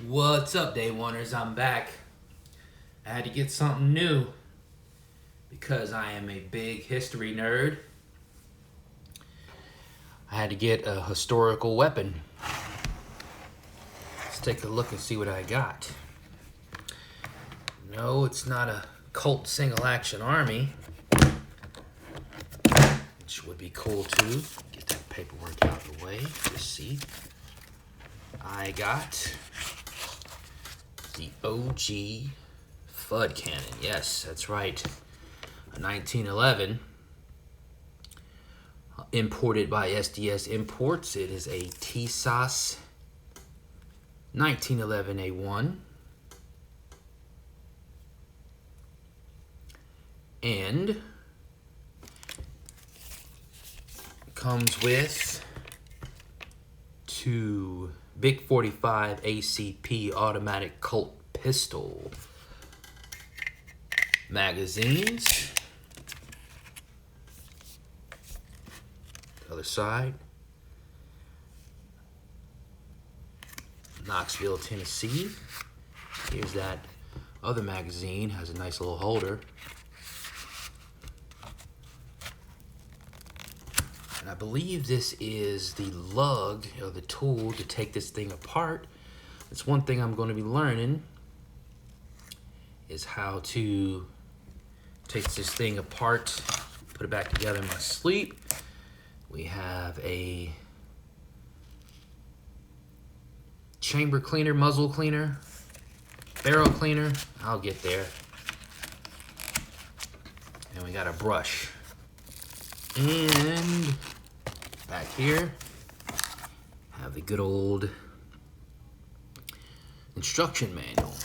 What's up, Day Oneers? I'm back. I had to get something new because I am a big history nerd. I had to get a historical weapon. Let's take a look and see what I got. No, it's not a Colt single action army, which would be cool too. Get that paperwork out of the way. Just see. I got the OG Fud cannon. Yes, that's right. A 1911, imported by SDS Imports. It is a Tisas 1911A1. And comes with two big 45ACP automatic Colt pistol magazines. The other side. Knoxville, Tennessee. Here's that other magazine. Has a nice little holder. And I believe this is the lug, or the tool to take this thing apart. It's one thing I'm going to be learning, is how to take this thing apart, put it back together in my sleep. We have a chamber cleaner, muzzle cleaner, barrel cleaner. I'll get there. And we got a brush. And back here, have the good old instruction manual.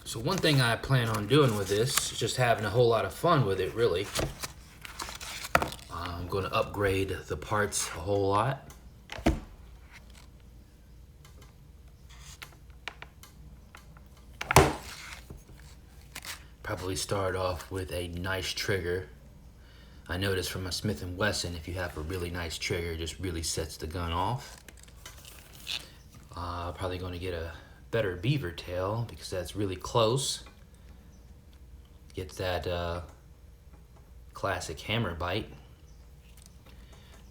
So one thing I plan on doing with this is just having a whole lot of fun with it, really. I'm going to upgrade the parts a whole lot. Probably start off with a nice trigger. I noticed from my Smith & Wesson, if you have a really nice trigger, it just really sets the gun off. Probably going to get a better beaver tail because that's really close. Get that classic hammer bite.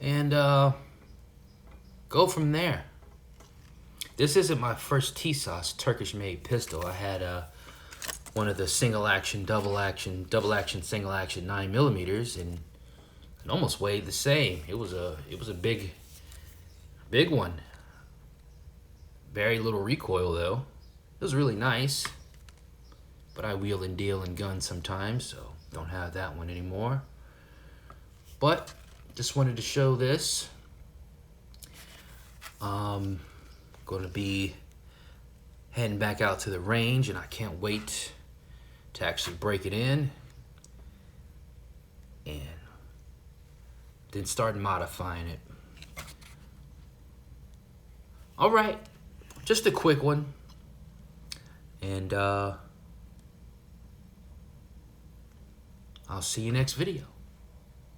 And go from there. This isn't my first Tisas Turkish-made pistol. I had one of the single action, double action, single action 9mm, and it almost weighed the same. It was a big one. Very little recoil though. It was really nice, but I wheel and deal in guns sometimes, so don't have that one anymore. But just wanted to show this. Going to be heading back out to the range, and I can't wait to actually break it in and then start modifying it. All right, just a quick one, and I'll see you next video.